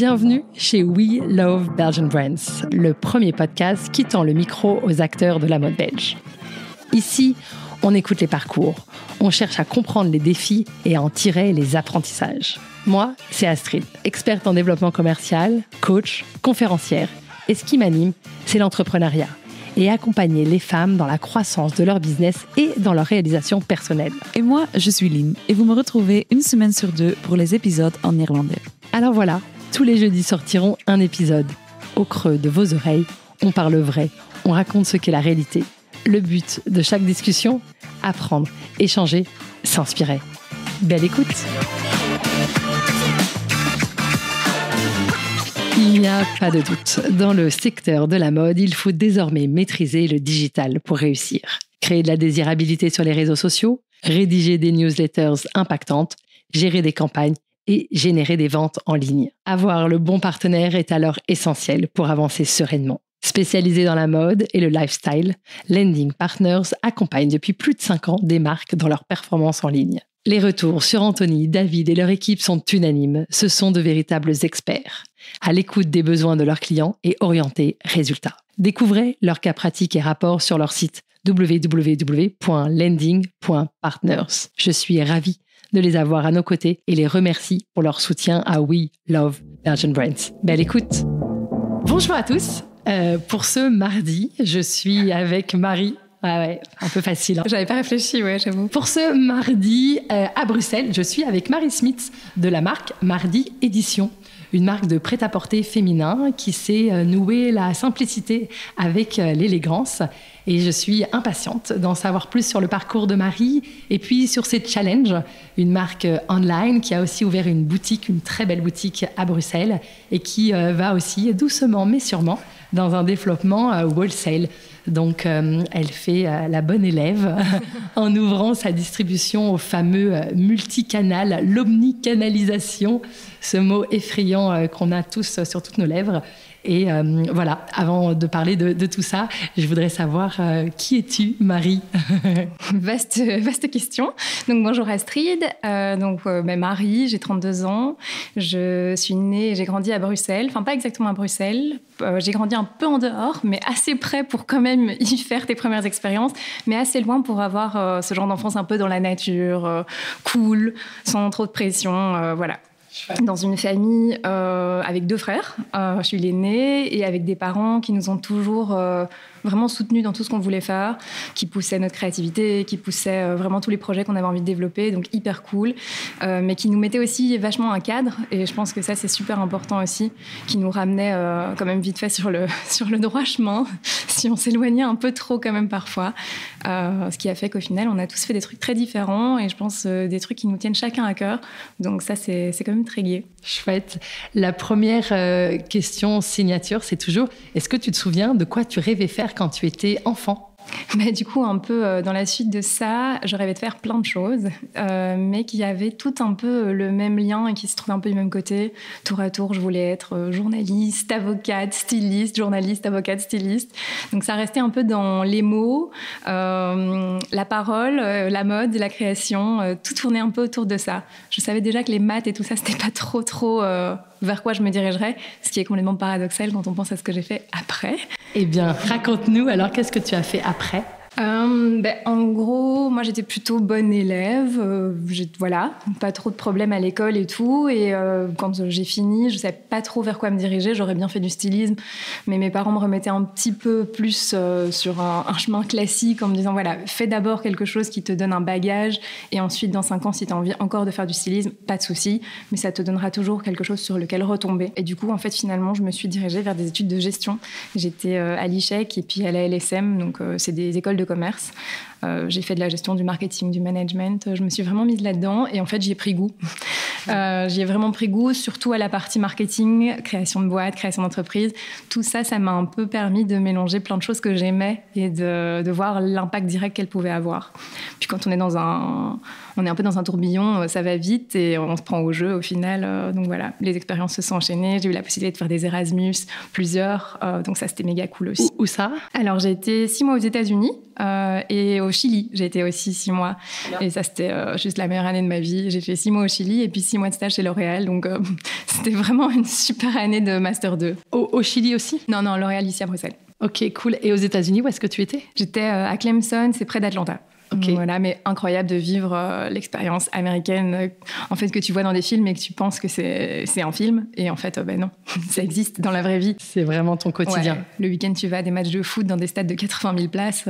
Bienvenue chez We Love Belgian Brands, le premier podcast qui tend le micro aux acteurs de la mode belge. Ici, on écoute les parcours, on cherche à comprendre les défis et à en tirer les apprentissages. Moi, c'est Astrid, experte en développement commercial, coach, conférencière. Et ce qui m'anime, c'est l'entrepreneuriat et accompagner les femmes dans la croissance de leur business et dans leur réalisation personnelle. Et moi, je suis Lynn et vous me retrouvez une semaine sur 2 pour les épisodes en néerlandais. Alors voilà, tous les jeudis sortiront un épisode. Au creux de vos oreilles, on parle vrai, on raconte ce qu'est la réalité. Le but de chaque discussion, apprendre, échanger, s'inspirer. Belle écoute! Il n'y a pas de doute, dans le secteur de la mode, il faut désormais maîtriser le digital pour réussir. Créer de la désirabilité sur les réseaux sociaux, rédiger des newsletters impactantes, gérer des campagnes et générer des ventes en ligne. Avoir le bon partenaire est alors essentiel pour avancer sereinement. Spécialisé dans la mode et le lifestyle, Lending Partners accompagne depuis plus de 5 ans des marques dans leur performance en ligne. Les retours sur Anthony, David et leur équipe sont unanimes. Ce sont de véritables experts, à l'écoute des besoins de leurs clients et orientés résultats. Découvrez leurs cas pratiques et rapports sur leur site www.lending.partners. Je suis ravie de les avoir à nos côtés et les remercie pour leur soutien à We Love Belgian Brands. Belle écoute! Bonjour à tous! Pour ce mardi, je suis avec Marie. Ah ouais, un peu facile. Hein. J'avais pas réfléchi, ouais, j'avoue. Pour ce mardi, à Bruxelles, je suis avec Marie Smith de la marque Mardi Édition, une marque de prêt-à-porter féminin qui sait nouer la simplicité avec l'élégance. Et je suis impatiente d'en savoir plus sur le parcours de Marie et puis sur ses challenges, une marque online qui a aussi ouvert une boutique, une très belle boutique à Bruxelles et qui va aussi doucement mais sûrement dans un développement wholesale. Donc, elle fait la bonne élève en ouvrant sa distribution au fameux multicanal, l'omnicanalisation, ce mot effrayant qu'on a tous sur toutes nos lèvres. Et voilà, avant de parler de tout ça, je voudrais savoir qui es-tu, Marie? Vaste question. Donc bonjour Astrid, Marie, j'ai 32 ans, je suis née et j'ai grandi à Bruxelles, enfin pas exactement à Bruxelles, j'ai grandi un peu en dehors, mais assez près pour quand même y faire tes premières expériences, mais assez loin pour avoir ce genre d'enfance un peu dans la nature, cool, sans trop de pression, voilà. Dans une famille avec 2 frères, je suis l'aînée, et avec des parents qui nous ont toujours vraiment soutenus dans tout ce qu'on voulait faire, qui poussaient notre créativité, qui poussaient vraiment tous les projets qu'on avait envie de développer, donc hyper cool, mais qui nous mettaient aussi vachement un cadre, et je pense que ça c'est super important aussi, qui nous ramenait quand même vite fait sur le droit chemin, si on s'éloignait un peu trop quand même parfois, ce qui a fait qu'au final on a tous fait des trucs très différents, et je pense des trucs qui nous tiennent chacun à cœur, donc ça c'est quand même très gai. Chouette. La première question signature, c'est toujours, est-ce que tu te souviens de quoi tu rêvais faire quand tu étais enfant? Du coup, un peu dans la suite de ça, je rêvais de faire plein de choses, mais qui avaient tout un peu le même lien et qui se trouvaient un peu du même côté. Tour à tour, je voulais être journaliste, avocate, styliste, journaliste, avocate, styliste. Donc ça restait un peu dans les mots, la parole, la mode, la création, tout tournait un peu autour de ça. Je savais déjà que les maths et tout ça, c'était pas trop vers quoi je me dirigerais, ce qui est complètement paradoxal quand on pense à ce que j'ai fait après. Eh bien, raconte-nous, alors qu'est-ce que tu as fait après ? En gros, moi j'étais plutôt bonne élève, voilà, pas trop de problèmes à l'école et tout, et quand j'ai fini, je savais pas trop vers quoi me diriger, j'aurais bien fait du stylisme, mais mes parents me remettaient un petit peu plus sur un chemin classique en me disant voilà, fais d'abord quelque chose qui te donne un bagage, et ensuite dans 5 ans si tu as envie encore de faire du stylisme, pas de souci, mais ça te donnera toujours quelque chose sur lequel retomber. Et du coup en fait finalement je me suis dirigée vers des études de gestion. J'étais à l'ICHEC et puis à la LSM, donc c'est des écoles de commerce. J'ai fait de la gestion du marketing, du management. Je me suis vraiment mise là-dedans et en fait, j'y ai pris goût. J'y ai vraiment pris goût, surtout à la partie marketing, création de boîte, création d'entreprise. Tout ça, ça m'a un peu permis de mélanger plein de choses que j'aimais et de voir l'impact direct qu'elles pouvaient avoir. Puis quand on est un peu dans un tourbillon, ça va vite et on se prend au jeu au final. Donc voilà, les expériences se sont enchaînées. J'ai eu la possibilité de faire des Erasmus, plusieurs. Donc ça, c'était méga cool aussi. Où ça ? Alors, j'ai été 6 mois aux États-Unis. et au Chili. J'ai été aussi 6 mois. Et ça, c'était juste la meilleure année de ma vie. J'ai fait 6 mois au Chili et puis 6 mois de stage chez L'Oréal. Donc, c'était vraiment une super année de Master 2. Au Chili aussi? Non, L'Oréal ici à Bruxelles. Ok, cool. Et aux États-Unis, où est-ce que tu étais? J'étais à Clemson, c'est près d'Atlanta. Okay. Voilà, mais incroyable de vivre l'expérience américaine, en fait, que tu vois dans des films et que tu penses que c'est un film. Et en fait, non, ça existe dans la vraie vie. C'est vraiment ton quotidien. Ouais. Le week-end, tu vas à des matchs de foot dans des stades de 80 000 places.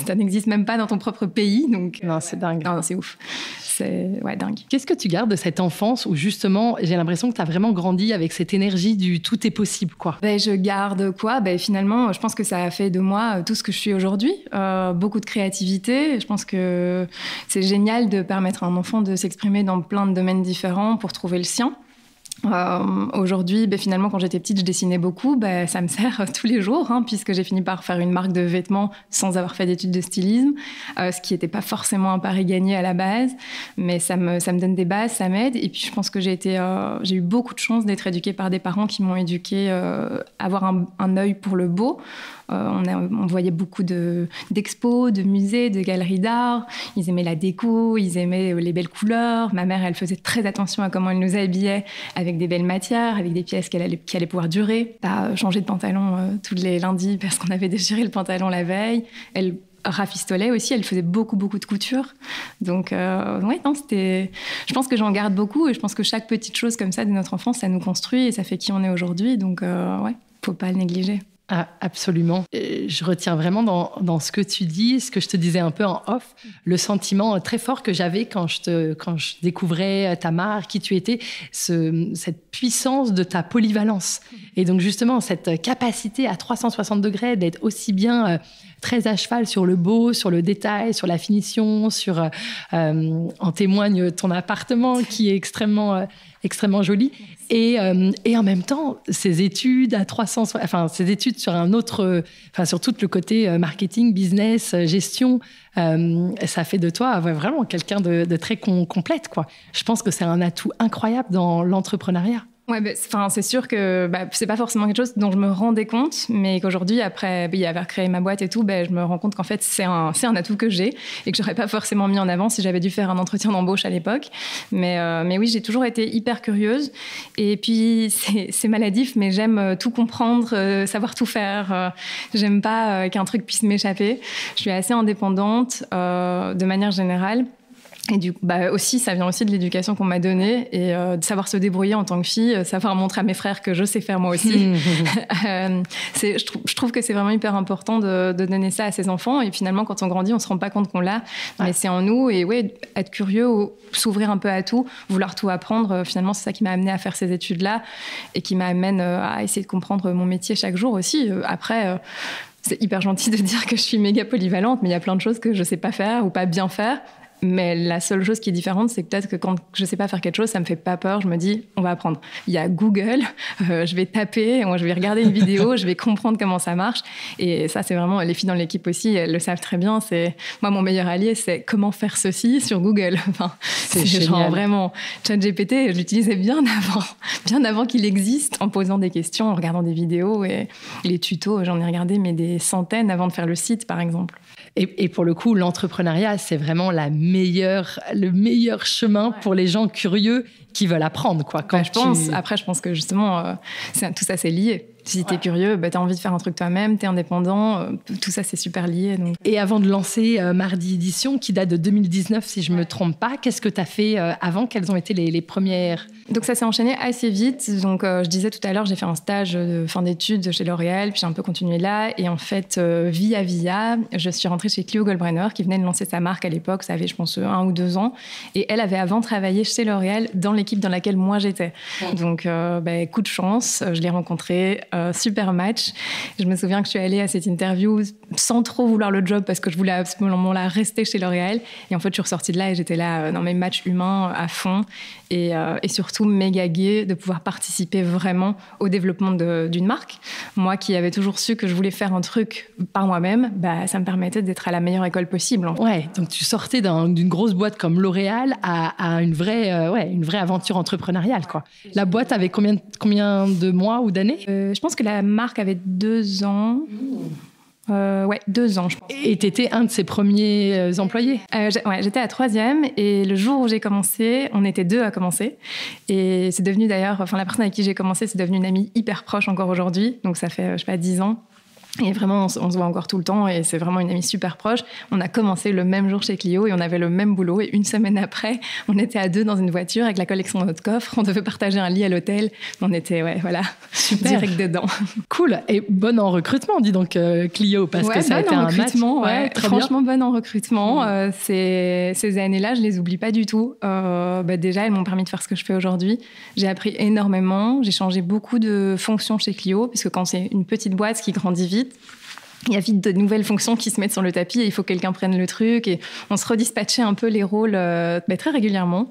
Ça n'existe même pas dans ton propre pays. Donc, non, c'est dingue. Non, c'est ouf. C'est dingue. Qu'est-ce que tu gardes de cette enfance où justement, j'ai l'impression que tu as vraiment grandi avec cette énergie du tout est possible, quoi? Je garde quoi? Finalement, je pense que ça a fait de moi tout ce que je suis aujourd'hui. Beaucoup de créativité. Je pense que c'est génial de permettre à un enfant de s'exprimer dans plein de domaines différents pour trouver le sien. Aujourd'hui, finalement, quand j'étais petite, je dessinais beaucoup. Ça me sert tous les jours, puisque j'ai fini par faire une marque de vêtements sans avoir fait d'études de stylisme, ce qui n'était pas forcément un pari gagné à la base, mais ça me donne des bases, ça m'aide. Et puis, je pense que j'ai eu beaucoup de chance d'être éduquée par des parents qui m'ont éduquée à avoir un œil pour le beau. On voyait beaucoup d'expos, de musées, de galeries d'art. Ils aimaient la déco, ils aimaient les belles couleurs. Ma mère, elle faisait très attention à comment elle nous habillait, avec des belles matières, avec des pièces qui allaient pouvoir durer. Pas changer de pantalon tous les lundis parce qu'on avait déchiré le pantalon la veille. Elle rafistolait aussi, elle faisait beaucoup de couture. Donc, je pense que j'en garde beaucoup et je pense que chaque petite chose comme ça de notre enfance, ça nous construit et ça fait qui on est aujourd'hui. Donc, faut pas le négliger. Ah, absolument. Je retiens vraiment dans ce que tu dis, ce que je te disais un peu en off, le sentiment très fort que j'avais quand je découvrais ta marque, qui tu étais, cette puissance de ta polyvalence. Et donc justement, cette capacité à 360 degrés d'être aussi bien très à cheval sur le beau, sur le détail, sur la finition, en témoigne ton appartement qui est extrêmement joli. Et en même temps, ces études sur un autre, sur tout le côté marketing, business, gestion, ça fait de toi vraiment quelqu'un de très complète, quoi. Je pense que c'est un atout incroyable dans l'entrepreneuriat. Ouais, c'est sûr que c'est pas forcément quelque chose dont je me rendais compte, mais qu'aujourd'hui, après avoir créé ma boîte et tout, je me rends compte qu'en fait, c'est un atout que j'ai et que j'aurais pas forcément mis en avant si j'avais dû faire un entretien d'embauche à l'époque. Mais oui, j'ai toujours été hyper curieuse. Et puis, c'est maladif, mais j'aime tout comprendre, savoir tout faire. J'aime pas qu'un truc puisse m'échapper. Je suis assez indépendante de manière générale. Et du coup, aussi, ça vient aussi de l'éducation qu'on m'a donnée et de savoir se débrouiller en tant que fille, savoir montrer à mes frères que je sais faire moi aussi. Je trouve que c'est vraiment hyper important de donner ça à ses enfants. Et finalement, quand on grandit, on se rend pas compte qu'on l'a, mais c'est en nous. Et être curieux, s'ouvrir un peu à tout, vouloir tout apprendre. Finalement, c'est ça qui m'a amenée à faire ces études-là et qui m'amène à essayer de comprendre mon métier chaque jour aussi. Après. C'est hyper gentil de dire que je suis méga polyvalente, mais il y a plein de choses que je sais pas faire ou pas bien faire. Mais la seule chose qui est différente, c'est peut-être que quand je sais pas faire quelque chose, ça me fait pas peur. Je me dis, on va apprendre. Il y a Google, je vais taper, je vais regarder une vidéo, je vais comprendre comment ça marche. Et ça, c'est vraiment, les filles dans l'équipe aussi, elles le savent très bien. C'est moi, mon meilleur allié, c'est comment faire ceci sur Google. C'est genre vraiment ChatGPT, je l'utilisais bien avant qu'il existe, en posant des questions, en regardant des vidéos et les tutos. J'en ai regardé des centaines avant de faire le site, par exemple. Et pour le coup, l'entrepreneuriat, c'est vraiment le meilleur chemin pour les gens curieux qui veulent apprendre, quoi. Après, je pense que justement, tout ça, c'est lié. Si t'es curieux, t'as envie de faire un truc toi-même, t'es indépendant, tout ça, c'est super lié. Donc. Et avant de lancer Mardi Édition, qui date de 2019, si je me trompe pas, qu'est-ce que t'as fait avant? Quelles ont été les premières? Donc ça s'est enchaîné assez vite. Donc je disais tout à l'heure, j'ai fait un stage de fin d'études chez L'Oréal, puis j'ai un peu continué là. Et en fait, via, je suis rentrée chez Clio Goldbrenner, qui venait de lancer sa marque à l'époque. Ça avait, je pense, 1 ou 2 ans. Et elle avait avant travaillé chez L'Oréal dans l'équipe dans laquelle moi j'étais. Donc coup de chance, je l'ai rencontrée. Super match. Je me souviens que je suis allée à cette interview sans trop vouloir le job parce que je voulais absolument rester chez L'Oréal. Et en fait, je suis ressortie de là et j'étais là dans mes matchs humains à fond. Et surtout méga gai de pouvoir participer vraiment au développement d'une marque. Moi qui avais toujours su que je voulais faire un truc par moi-même, ça me permettait d'être à la meilleure école possible. Ouais, donc tu sortais d'une grosse boîte comme L'Oréal à une vraie aventure entrepreneuriale, quoi. La boîte avait combien de mois ou d'années? Je pense que la marque avait 2 ans. Ouais, 2 ans, je pense. Et t'étais un de ses premiers employés? J'étais à 3e et le jour où j'ai commencé, on était 2 à commencer. Et c'est devenu d'ailleurs, la personne avec qui j'ai commencé, c'est devenu une amie hyper proche encore aujourd'hui. Donc ça fait, 10 ans. Et vraiment, on se voit encore tout le temps et c'est vraiment une amie super proche. On a commencé le même jour chez Clio et on avait le même boulot. Et une semaine après, on était à 2 dans une voiture avec la collection de notre coffre. On devait partager un lit à l'hôtel. On était, super. Direct dedans. Cool. Et bonne en recrutement, dis donc, Clio, parce que ça a été un match. Franchement, bonne en recrutement. Ces années-là, je les oublie pas du tout. Déjà, elles m'ont permis de faire ce que je fais aujourd'hui. J'ai appris énormément. J'ai changé beaucoup de fonctions chez Clio, parce que quand c'est une petite boîte qui grandit vite, il y a vite de nouvelles fonctions qui se mettent sur le tapis et il faut que quelqu'un prenne le truc. Et on se redispatchait un peu les rôles très régulièrement.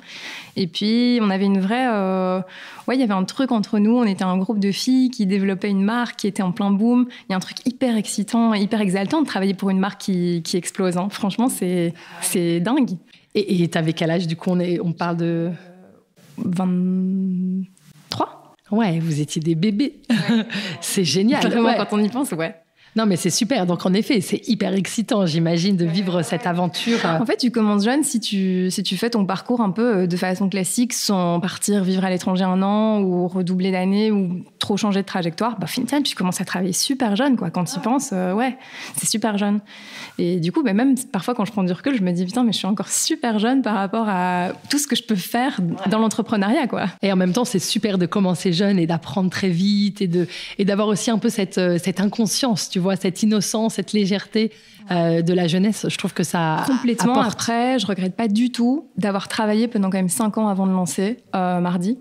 Et puis, on avait une vraie... il y avait un truc entre nous. On était un groupe de filles qui développaient une marque qui était en plein boom. Il y a un truc hyper excitant, hyper exaltant de travailler pour une marque qui explose. Hein. Franchement, c'est dingue. Et t'avais quel âge, du coup? On parle de... 23. Ouais, vous étiez des bébés. Ouais. C'est génial. Vraiment, quand on y pense, ouais. Non, mais c'est super. Donc, en effet, c'est hyper excitant, j'imagine, de vivre cette aventure. En fait, tu commences jeune si tu fais ton parcours un peu de façon classique, sans partir vivre à l'étranger 1 an ou redoubler d'années ou trop changer de trajectoire. Finalement, tu commences à travailler super jeune, quoi. Quand tu y penses, c'est super jeune. Et du coup, même parfois, quand je prends du recul, je me dis, putain, mais je suis encore super jeune par rapport à tout ce que je peux faire dans l'entrepreneuriat, quoi. Et en même temps, c'est super de commencer jeune et d'apprendre très vite et d'avoir aussi un peu cette inconscience, tu vois, cette innocence, cette légèreté de la jeunesse. Je trouve que ça complètement apporte. Après, je regrette pas du tout d'avoir travaillé pendant quand même 5 ans avant de lancer Mardi.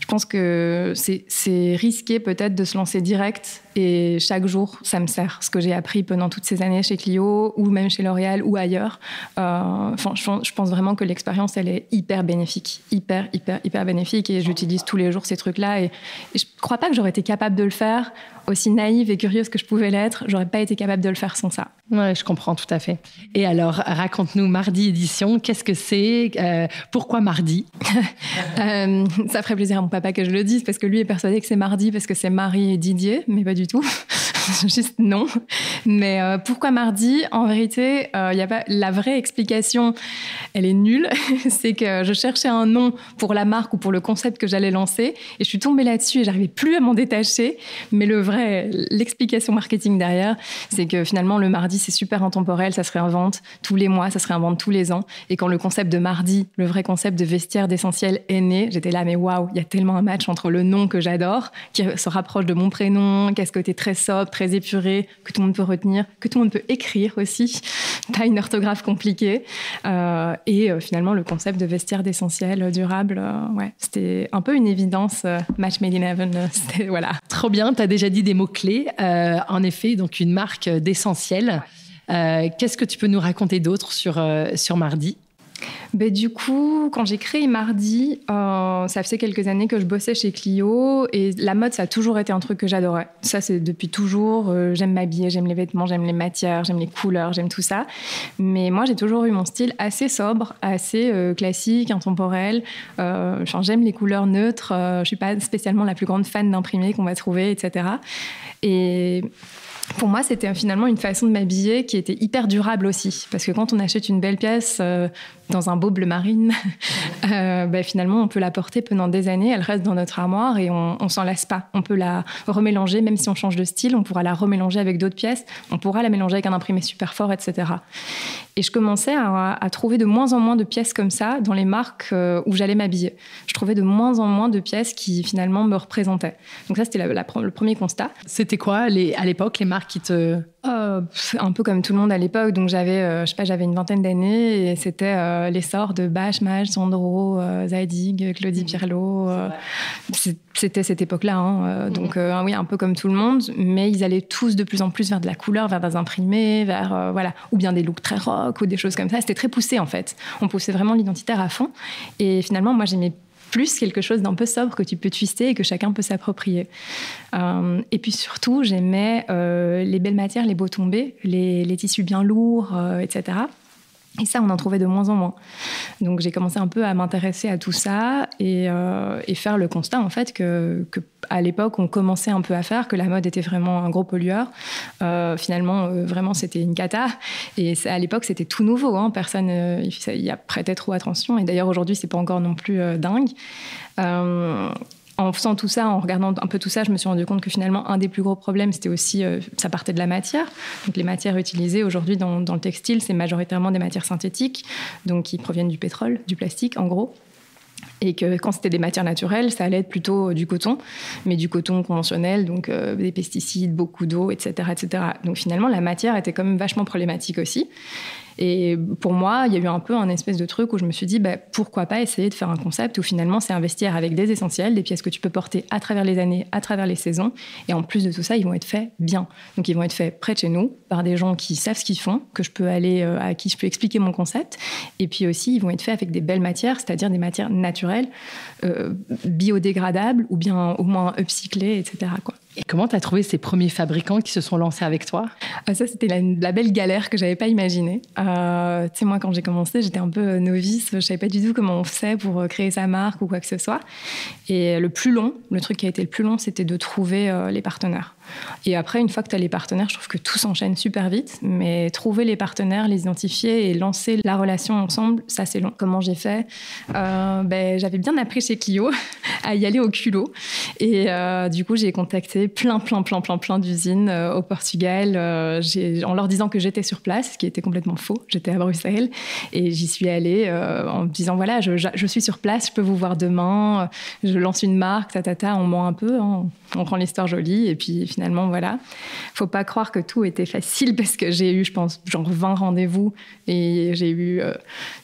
Je pense que c'est risqué peut-être de se lancer direct et chaque jour, ça me sert. Ce que j'ai appris pendant toutes ces années chez Clio ou même chez L'Oréal ou ailleurs. Je pense vraiment que l'expérience, elle est hyper bénéfique. Hyper bénéfique et j'utilise tous les jours ces trucs-là et je crois pas que j'aurais été capable de le faire. Aussi naïve et curieuse que je pouvais l'être, j'aurais pas été capable de le faire sans ça. Ouais, je comprends tout à fait. Et alors, raconte-nous Mardi Édition, qu'est-ce que c'est? Pourquoi Mardi? Ça ferait plaisir à mon papa que je le dise, parce que lui est persuadé que c'est Mardi, parce que c'est Marie et Didier, mais pas du tout. Juste non. Mais pourquoi Mardi? En vérité, y a pas la vraie explication, elle est nulle. C'est que je cherchais un nom pour la marque ou pour le concept que j'allais lancer et je suis tombée là-dessus et j'arrivais plus à m'en détacher. Mais l'explication marketing derrière, c'est que finalement le mardi c'est super intemporel, ça se réinvente tous les mois, ça se réinvente tous les ans. Et quand le concept de Mardi, le vrai concept de vestiaire d'essentiel est né, j'étais là mais waouh, il y a tellement un match entre le nom que j'adore, qui se rapproche de mon prénom, qui a ce côté très sobre, très épuré, que tout le monde peut retenir, que tout le monde peut écrire aussi, pas une orthographe compliquée. Et finalement, le concept de vestiaire d'essentiel durable, c'était un peu une évidence. Match made in heaven, voilà. Trop bien, tu as déjà dit des mots-clés. En effet, donc une marque d'essentiel. Qu'est-ce que tu peux nous raconter d'autre sur Mardi? Du coup, quand j'ai créé Mardi, ça faisait quelques années que je bossais chez Clio et la mode, ça a toujours été un truc que j'adorais. Ça, c'est depuis toujours. J'aime m'habiller, j'aime les vêtements, j'aime les matières, j'aime les couleurs, j'aime tout ça. Mais moi, j'ai toujours eu mon style assez sobre, assez classique, intemporel. J'aime les couleurs neutres. Je suis pas spécialement la plus grande fan d'imprimés qu'on va trouver, etc. Et pour moi, c'était finalement une façon de m'habiller qui était hyper durable aussi. Parce que quand on achète une belle pièce dans un beau bleu marine, finalement, on peut la porter pendant des années. Elle reste dans notre armoire et on s'en lasse pas. On peut la remélanger, même si on change de style, on pourra la remélanger avec d'autres pièces. On pourra la mélanger avec un imprimé super fort, etc. Et je commençais à trouver de moins en moins de pièces comme ça dans les marques où j'allais m'habiller. Je trouvais de moins en moins de pièces qui, finalement, me représentaient. Donc ça, c'était le premier constat. C'était quoi, à l'époque, les marques qui te... Un peu comme tout le monde à l'époque. Donc j'avais une 20aine d'années et c'était l'essor de Bache, Mage, Sandro, Zadig, Claudie Pierlot. C'était cette époque-là. Donc oui, un peu comme tout le monde. Mais ils allaient tous de plus en plus vers de la couleur, vers des imprimés, vers ou bien des looks très rock ou des choses comme ça. C'était très poussé en fait. On poussait vraiment l'identitaire à fond. Et finalement, moi j'aimais plus quelque chose d'un peu sobre que tu peux twister et que chacun peut s'approprier. Et puis surtout, j'aimais les belles matières, les beaux tombés, les tissus bien lourds, etc. Et ça, on en trouvait de moins en moins. Donc, j'ai commencé un peu à m'intéresser à tout ça et faire le constat, en fait, que à l'époque, on commençait un peu à faire, que la mode était vraiment un gros pollueur. Finalement, vraiment, c'était une cata. Et à l'époque, c'était tout nouveau. Hein. Personne y a prêté trop attention. Et d'ailleurs, aujourd'hui, c'est pas encore non plus dingue. En faisant tout ça, en regardant un peu tout ça, je me suis rendu compte que finalement, un des plus gros problèmes, c'était aussi, ça partait de la matière. Donc, les matières utilisées aujourd'hui dans le textile, c'est majoritairement des matières synthétiques, donc qui proviennent du pétrole, du plastique, en gros. Et que quand c'était des matières naturelles, ça allait être plutôt du coton, mais du coton conventionnel, donc des pesticides, beaucoup d'eau, etc., etc. Donc finalement, la matière était quand même vachement problématique aussi. Et pour moi, il y a eu un peu un espèce de truc où je me suis dit, pourquoi pas essayer de faire un concept où finalement, c'est investir avec des essentiels, des pièces que tu peux porter à travers les années, à travers les saisons. Et en plus de tout ça, ils vont être faits bien. Donc, ils vont être faits près de chez nous, par des gens qui savent ce qu'ils font, que je peux aller, à qui je peux expliquer mon concept. Et puis aussi, ils vont être faits avec des belles matières, c'est-à-dire des matières naturelles, biodégradables ou bien au moins upcyclées, etc., quoi. Et comment tu as trouvé ces premiers fabricants qui se sont lancés avec toi ? Ça, c'était la belle galère que je n'avais pas imaginée. Tu sais, moi, quand j'ai commencé, j'étais un peu novice. Je ne savais pas du tout comment on faisait pour créer sa marque ou quoi que ce soit. Et le truc qui a été le plus long, c'était de trouver les partenaires. Et après, une fois que tu as les partenaires, je trouve que tout s'enchaîne super vite. Mais trouver les partenaires, les identifier et lancer la relation ensemble, ça, c'est long. Comment j'ai fait ? J'avais bien appris chez Clio à y aller au culot. Et du coup, j'ai contacté plein d'usines au Portugal en leur disant que j'étais sur place, ce qui était complètement faux. J'étais à Bruxelles et j'y suis allée en me disant voilà, je suis sur place, je peux vous voir demain, je lance une marque, on ment un peu, hein, on rend l'histoire jolie et puis finalement voilà. Faut pas croire que tout était facile parce que j'ai eu, je pense, genre 20 rendez-vous et j'ai eu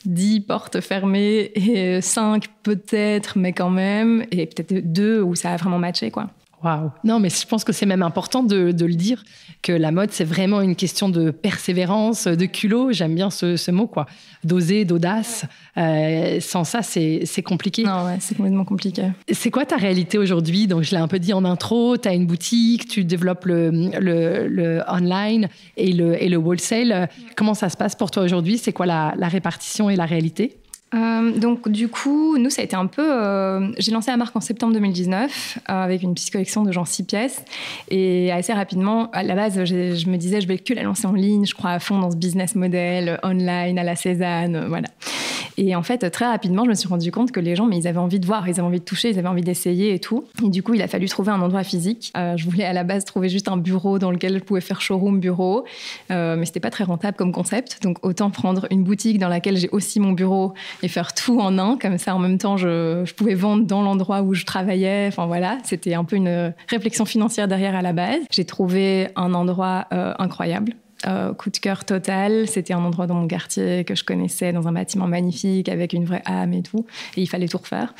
10 portes fermées et 5 peut-être, mais quand même, et peut-être 2 où ça a vraiment matché, quoi. Waouh. Non, mais je pense que c'est même important de le dire, que la mode, c'est vraiment une question de persévérance, de culot. J'aime bien ce mot, quoi. D'oser, d'audace. Sans ça, c'est compliqué. Non, ouais, c'est complètement compliqué. C'est quoi ta réalité aujourd'hui ? Donc, je l'ai un peu dit en intro, tu as une boutique, tu développes le online et le wholesale. Comment ça se passe pour toi aujourd'hui ? C'est quoi la répartition et la réalité ? Donc du coup, nous ça a été un peu... j'ai lancé la marque en septembre 2019 avec une petite collection de genre 6 pièces et assez rapidement, à la base, je me disais je vais que la lancer en ligne, je crois à fond dans ce business model online à la Cézanne, voilà. Et en fait, très rapidement, je me suis rendu compte que les gens, mais ils avaient envie de voir, ils avaient envie de toucher, ils avaient envie d'essayer et tout. Et du coup, il a fallu trouver un endroit physique. Je voulais à la base trouver juste un bureau dans lequel je pouvais faire showroom bureau, mais c'était pas très rentable comme concept. Donc autant prendre une boutique dans laquelle j'ai aussi mon bureau et faire tout en un. Comme ça, en même temps, je pouvais vendre dans l'endroit où je travaillais. Enfin voilà, c'était un peu une réflexion financière derrière à la base. J'ai trouvé un endroit incroyable. Coup de cœur total, c'était un endroit dans mon quartier que je connaissais, dans un bâtiment magnifique avec une vraie âme et tout, et il fallait tout refaire,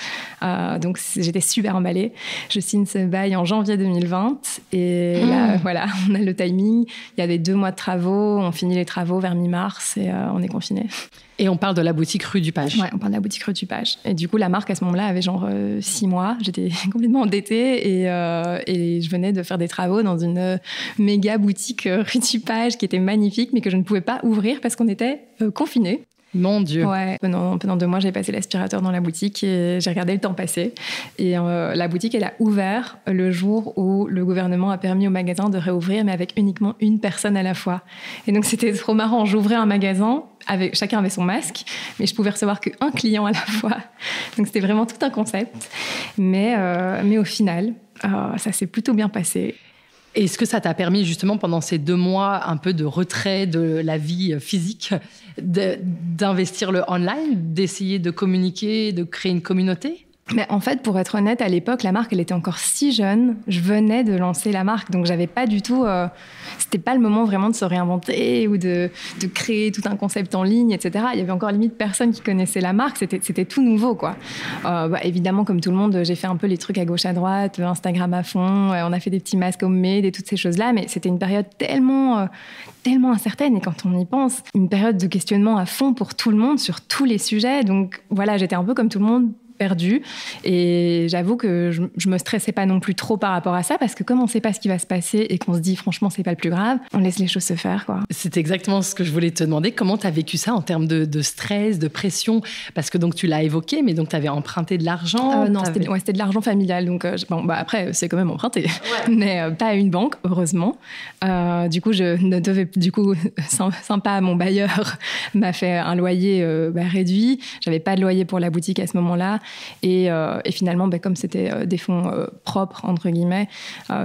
donc j'étais super emballée. Je signe ce bail en janvier 2020 et là voilà, on a le timing, il y avait 2 mois de travaux, on finit les travaux vers mi-mars et on est confinés. Et on parle de la boutique rue du Page. Ouais, on parle de la boutique rue du Page. Et du coup, la marque, à ce moment-là, avait genre 6 mois. J'étais complètement endettée et je venais de faire des travaux dans une méga boutique rue du Page qui était magnifique, mais que je ne pouvais pas ouvrir parce qu'on était confinés. Mon Dieu. Ouais, pendant 2 mois, j'ai passé l'aspirateur dans la boutique et j'ai regardé le temps passer. Et la boutique, elle a ouvert le jour où le gouvernement a permis au magasin de réouvrir, mais avec uniquement une personne à la fois. Et donc, c'était trop marrant. J'ouvrais un magasin, chacun avait son masque, mais je pouvais recevoir qu'un client à la fois. Donc, c'était vraiment tout un concept. Mais au final, ça s'est plutôt bien passé. Est-ce que ça t'a permis justement pendant ces 2 mois un peu de retrait de la vie physique d'investir le online, d'essayer de communiquer, de créer une communauté ? Mais en fait, pour être honnête, à l'époque, la marque, elle était encore si jeune. Je venais de lancer la marque, donc j'avais pas du tout... c'était pas le moment vraiment de se réinventer ou de créer tout un concept en ligne, etc. Il y avait encore limite personne qui connaissait la marque. C'était tout nouveau, quoi. Évidemment, comme tout le monde, j'ai fait un peu les trucs à gauche, à droite, Instagram à fond. On a fait des petits masques homemade et toutes ces choses-là. Mais c'était une période tellement incertaine. Et quand on y pense, une période de questionnement à fond pour tout le monde sur tous les sujets. Donc voilà, j'étais un peu comme tout le monde, perdu. Et j'avoue que je me stressais pas non plus trop par rapport à ça, parce que comme on sait pas ce qui va se passer et qu'on se dit franchement c'est pas le plus grave, on laisse les choses se faire, quoi. C'est exactement ce que je voulais te demander. Comment tu as vécu ça en termes de stress, de pression? Parce que donc tu l'as évoqué, mais donc tu avais emprunté de l'argent? Non, c'était de l'argent familial. Donc après, c'est quand même emprunté, mais pas à une banque, heureusement. Du coup, sympa, mon bailleur m'a fait un loyer réduit. J'avais pas de loyer pour la boutique à ce moment-là. Et finalement, comme c'était des fonds propres, entre guillemets,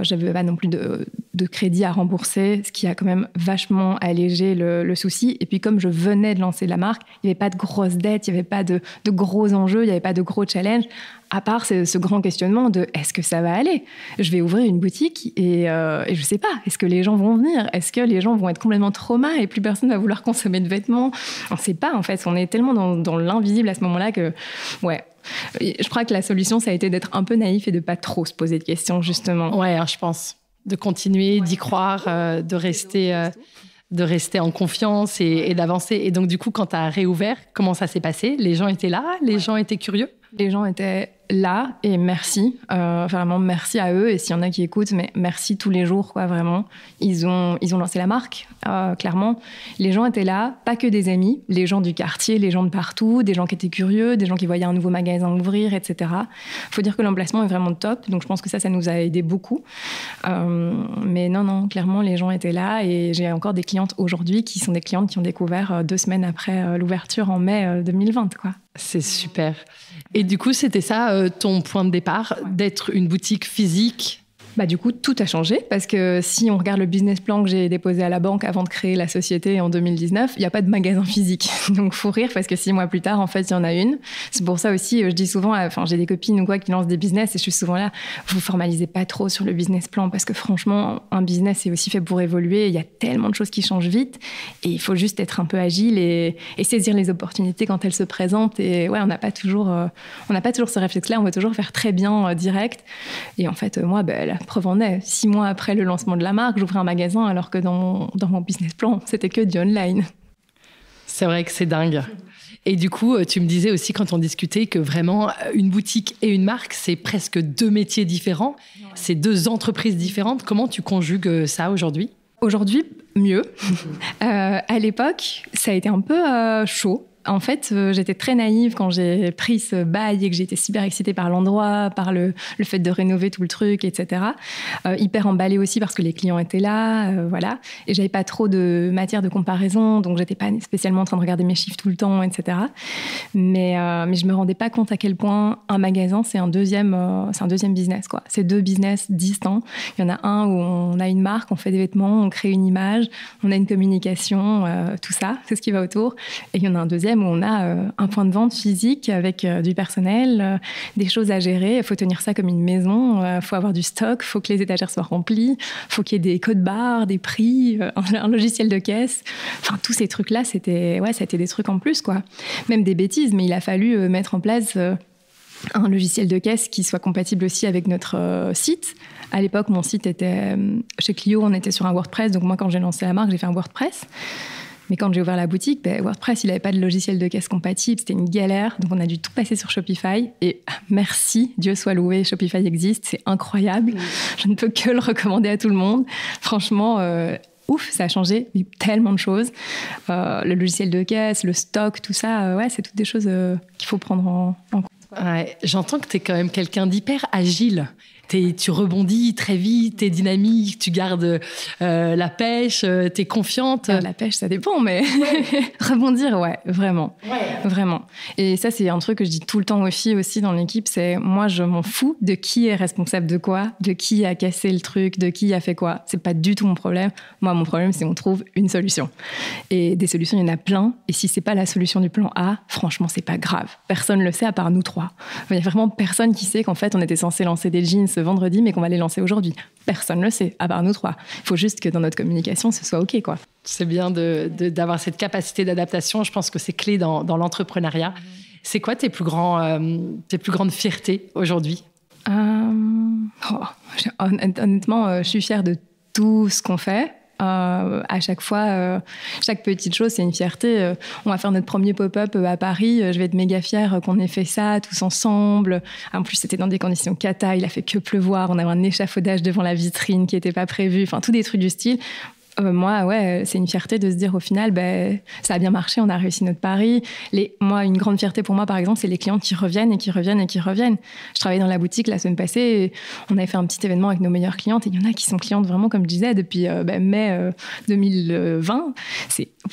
j'avais pas non plus de crédit à rembourser, ce qui a quand même vachement allégé le souci. Et puis, comme je venais de lancer la marque, il n'y avait pas de grosses dettes, il n'y avait pas de gros enjeux, il n'y avait pas de gros challenges, à part ce grand questionnement de est-ce que ça va aller? Je vais ouvrir une boutique et je sais pas, est-ce que les gens vont venir? Est-ce que les gens vont être complètement traumas et plus personne va vouloir consommer de vêtements? On sait pas, en fait. On est tellement dans l'invisible à ce moment-là que, ouais. Je crois que la solution, ça a été d'être un peu naïf et de pas trop se poser de questions, justement. Ouais, je pense. De continuer, d'y croire, de rester en confiance et d'avancer. Et donc, du coup, quand tu as réouvert, comment ça s'est passé? Les gens étaient là? Les gens étaient curieux? Les gens étaient là et merci. Vraiment, merci à eux. Et s'il y en a qui écoutent, mais merci tous les jours, quoi, vraiment. Ils ont lancé la marque, clairement. Les gens étaient là, pas que des amis, les gens du quartier, les gens de partout, des gens qui étaient curieux, des gens qui voyaient un nouveau magasin ouvrir, etc. Faut dire que l'emplacement est vraiment top. Donc, je pense que ça nous a aidé beaucoup. Mais non, clairement, les gens étaient là. Et j'ai encore des clientes aujourd'hui qui sont des clientes qui ont découvert 2 semaines après l'ouverture en mai 2020, quoi. C'est super. Et du coup, c'était ça ton point de départ, d'être une boutique physique? Du coup, tout a changé parce que si on regarde le business plan que j'ai déposé à la banque avant de créer la société en 2019, il n'y a pas de magasin physique. Donc, faut rire parce que 6 mois plus tard, en fait, il y en a une. C'est pour ça aussi, je dis souvent, j'ai des copines ou quoi qui lancent des business et je suis souvent là, vous formalisez pas trop sur le business plan parce que franchement, un business est aussi fait pour évoluer. Il y a tellement de choses qui changent vite et il faut juste être un peu agile et saisir les opportunités quand elles se présentent. Et ouais, on n'a pas toujours ce réflexe-là. On veut toujours faire très bien direct. Et en fait, moi, la preuve en est, 6 mois après le lancement de la marque, j'ouvrais un magasin alors que dans mon business plan, c'était que du online. C'est vrai que c'est dingue. Et du coup, tu me disais aussi quand on discutait que vraiment, une boutique et une marque, c'est presque 2 métiers différents. Ouais. C'est 2 entreprises différentes. Comment tu conjugues ça aujourd'hui? Aujourd'hui, mieux. À l'époque, ça a été un peu chaud. En fait, j'étais très naïve quand j'ai pris ce bail et que j'étais super excitée par l'endroit, par le fait de rénover tout le truc, etc. Hyper emballée aussi parce que les clients étaient là, voilà. Et j'avais pas trop de matière de comparaison, donc j'étais pas spécialement en train de regarder mes chiffres tout le temps, etc. Mais je me rendais pas compte à quel point un magasin, c'est un deuxième business, quoi. C'est 2 business distincts. Il y en a un où on a une marque, on fait des vêtements, on crée une image, on a une communication, tout ça, c'est ce qui va autour. Et il y en a un deuxième où on a un point de vente physique avec du personnel, des choses à gérer. Il faut tenir ça comme une maison, il faut avoir du stock, il faut que les étagères soient remplies, il faut qu'il y ait des codes barres, des prix, un logiciel de caisse. Enfin, tous ces trucs-là, c'était des trucs en plus, quoi. Même des bêtises, mais il a fallu mettre en place un logiciel de caisse qui soit compatible aussi avec notre site. À l'époque, mon site était chez Clio, on était sur un WordPress. Donc moi, quand j'ai lancé la marque, j'ai fait un WordPress. Mais quand j'ai ouvert la boutique, WordPress, il n'avait pas de logiciel de caisse compatible. C'était une galère. Donc, on a dû tout passer sur Shopify. Et merci, Dieu soit loué, Shopify existe. C'est incroyable. Je ne peux que le recommander à tout le monde. Franchement, ouf, ça a changé tellement de choses. Le logiciel de caisse, le stock, tout ça, c'est toutes des choses qu'il faut prendre en compte. Ouais, j'entends que tu es quand même quelqu'un d'hyper agile. Tu rebondis très vite, tu es dynamique, tu gardes la pêche, tu es confiante. La pêche, ça dépend, mais rebondir, ouais, vraiment. Ouais. Vraiment. Et ça, c'est un truc que je dis tout le temps aux filles aussi dans l'équipe, c'est moi, je m'en fous de qui est responsable de quoi, de qui a cassé le truc, de qui a fait quoi. C'est pas du tout mon problème. Moi, mon problème, c'est qu'on trouve une solution. Et des solutions, il y en a plein. Et si c'est pas la solution du plan A, franchement, c'est pas grave. Personne le sait à part nous 3. Il y a vraiment personne qui sait qu'en fait, on était censé lancer des jeans ce vendredi, mais qu'on va les lancer aujourd'hui. Personne ne le sait, à part nous 3. Il faut juste que dans notre communication, ce soit OK, quoi. C'est bien d'avoir cette capacité d'adaptation. Je pense que c'est clé dans l'entrepreneuriat. C'est quoi tes plus grandes fiertés aujourd'hui? Honnêtement, je suis fière de tout ce qu'on fait. À chaque fois, chaque petite chose, c'est une fierté. On va faire notre premier pop-up à Paris. Je vais être méga fière qu'on ait fait ça tous ensemble. En plus, c'était dans des conditions cata. Il a fait que pleuvoir. On avait un échafaudage devant la vitrine qui n'était pas prévu. Enfin, tous des trucs du style. Moi, c'est une fierté de se dire au final, ça a bien marché, on a réussi notre pari. Moi, une grande fierté pour moi, par exemple, c'est les clients qui reviennent et qui reviennent et qui reviennent. Je travaillais dans la boutique la semaine passée et on avait fait un petit événement avec nos meilleures clientes et il y en a qui sont clientes vraiment, comme je disais, depuis mai 2020.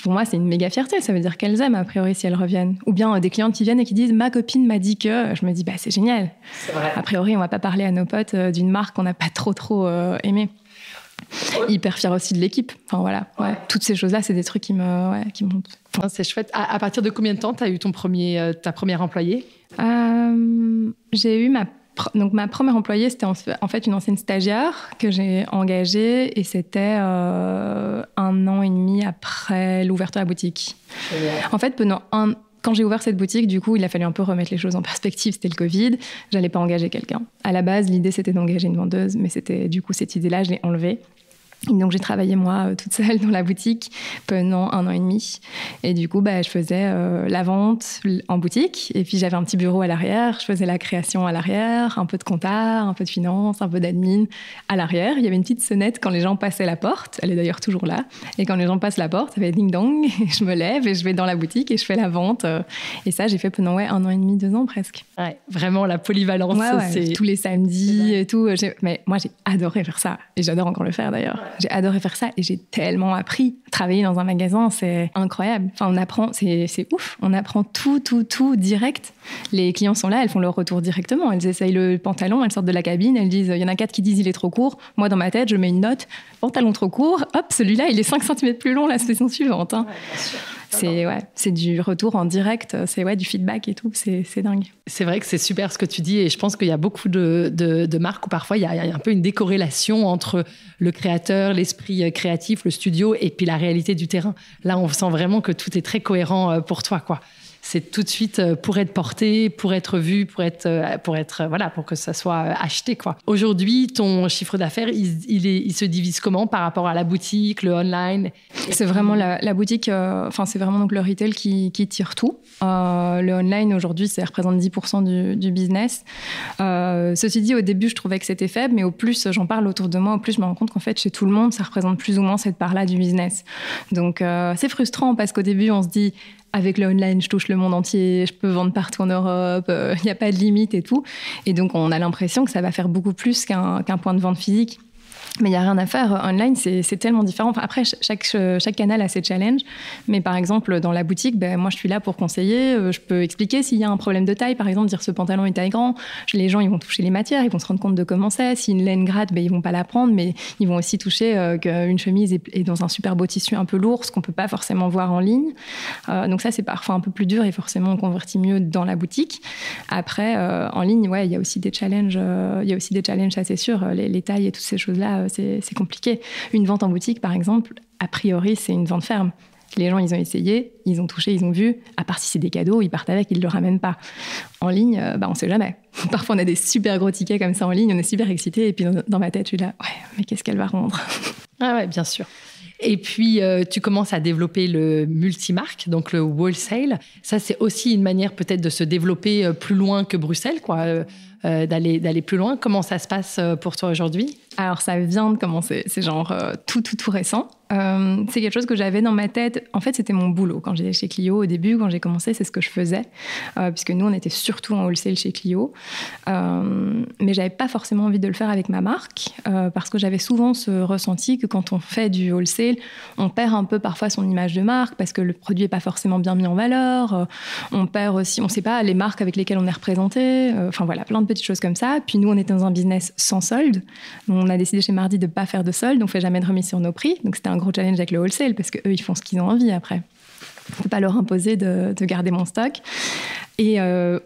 Pour moi, c'est une méga fierté. Ça veut dire qu'elles aiment, a priori, si elles reviennent. Ou bien des clientes qui viennent et qui disent « ma copine m'a dit que… » Je me dis « c'est génial ». A priori, on va pas parler à nos potes d'une marque qu'on n'a pas trop aimée. Hyper fière aussi de l'équipe. Enfin voilà, toutes ces choses-là, c'est des trucs qui me montent. C'est chouette. À partir de combien de temps tu as eu ta première employée? J'ai eu ma première employée, c'était en fait une ancienne stagiaire que j'ai engagée et c'était 1 an et demi après l'ouverture de la boutique. En fait, quand j'ai ouvert cette boutique, du coup, il a fallu un peu remettre les choses en perspective. C'était le Covid. J'allais pas engager quelqu'un. À la base, l'idée, c'était d'engager une vendeuse, mais du coup, cette idée-là, je l'ai enlevée. Et donc, j'ai travaillé, moi, toute seule dans la boutique pendant 1 an et demi. Et du coup, je faisais la vente en boutique. Et puis, j'avais un petit bureau à l'arrière. Je faisais la création à l'arrière, un peu de compta, un peu de finance, un peu d'admin à l'arrière. Il y avait une petite sonnette quand les gens passaient la porte. Elle est d'ailleurs toujours là. Et quand les gens passent la porte, ça fait ding-dong. Je me lève et je vais dans la boutique et je fais la vente. Et ça, j'ai fait pendant 1 an et demi, 2 ans presque. Ouais, vraiment, la polyvalence. C'est tous les samedis et tout. Mais moi, j'ai adoré faire ça. Et j'adore encore le faire, d'ailleurs. J'ai adoré faire ça et j'ai tellement appris. Travailler dans un magasin, c'est incroyable. Enfin, on apprend, c'est ouf. On apprend tout direct. Les clients sont là, elles font leur retour directement. Elles essayent le pantalon, elles sortent de la cabine, elles disent, il y en a 4 qui disent il est trop court. Moi, dans ma tête, je mets une note, pantalon trop court, hop, celui-là, il est 5 cm plus long la saison suivante. Hein. C'est du retour en direct, c'est du feedback et tout, c'est dingue. C'est vrai que c'est super ce que tu dis et je pense qu'il y a beaucoup de marques où parfois il y a un peu une décorrélation entre le créateur, l'esprit créatif, le studio et puis la réalité du terrain. Là, on sent vraiment que tout est très cohérent pour toi, quoi. C'est tout de suite pour être porté, pour être vu, pour que ça soit acheté, quoi. Aujourd'hui, ton chiffre d'affaires, il se divise comment par rapport à la boutique, le online? C'est vraiment la boutique, c'est vraiment donc le retail qui tire tout. Le online, aujourd'hui, ça représente 10% du business. Ceci dit, au début, je trouvais que c'était faible, mais au plus j'en parle autour de moi, au plus je me rends compte qu'en fait, chez tout le monde, ça représente plus ou moins cette part-là du business. Donc, c'est frustrant parce qu'au début, on se dit... Avec le online, je touche le monde entier, je peux vendre partout en Europe, il n'y a pas de limite et tout. Et donc, on a l'impression que ça va faire beaucoup plus qu'un point de vente physique. Mais il n'y a rien à faire. Online, c'est tellement différent. Enfin, après, chaque canal a ses challenges. Mais par exemple, dans la boutique, moi, je suis là pour conseiller. Je peux expliquer s'il y a un problème de taille. Par exemple, dire ce pantalon est taille grand. Les gens, ils vont toucher les matières. Ils vont se rendre compte de comment c'est. Si une laine gratte, ils ne vont pas la prendre. Mais ils vont aussi toucher qu'une chemise est dans un super beau tissu un peu lourd, ce qu'on ne peut pas forcément voir en ligne. Donc ça, c'est parfois un peu plus dur. Et forcément, on convertit mieux dans la boutique. Après, en ligne, il y a aussi des challenges. Ça, c'est sûr. Les tailles et toutes ces choses-là, c'est compliqué. Une vente en boutique, par exemple, a priori, c'est une vente ferme. Les gens, ils ont essayé, ils ont touché, ils ont vu. À part si c'est des cadeaux, ils partent avec, ils ne le ramènent pas. En ligne, on ne sait jamais. Parfois, on a des super gros tickets comme ça en ligne, on est super excités. Et puis, dans ma tête, je suis là, mais qu'est-ce qu'elle va rendre? Ah ouais, bien sûr. Et puis, tu commences à développer le multimarque, donc le wholesale. Ça, c'est aussi une manière peut-être de se développer plus loin que Bruxelles, quoi. D'aller plus loin. Comment ça se passe pour toi aujourd'hui? Alors, ça vient de commencer. C'est genre tout récent. C'est quelque chose que j'avais dans ma tête. En fait, c'était mon boulot. Quand j'étais chez Clio, au début, quand j'ai commencé, c'est ce que je faisais. Puisque nous, on était surtout en wholesale chez Clio. Mais j'avais pas forcément envie de le faire avec ma marque. Parce que j'avais souvent ce ressenti que quand on fait du wholesale, on perd un peu parfois son image de marque parce que le produit est pas forcément bien mis en valeur. On perd aussi, on sait pas, les marques avec lesquelles on est représenté. Enfin voilà, plein de petites choses comme ça. Puis nous, on était dans un business sans solde. On a décidé chez Mardi de ne pas faire de solde. On ne fait jamais de remise sur nos prix. Donc, c'était un gros challenge avec le wholesale parce qu'eux, ils font ce qu'ils ont envie après. Je ne peux pas leur imposer de garder mon stock. Et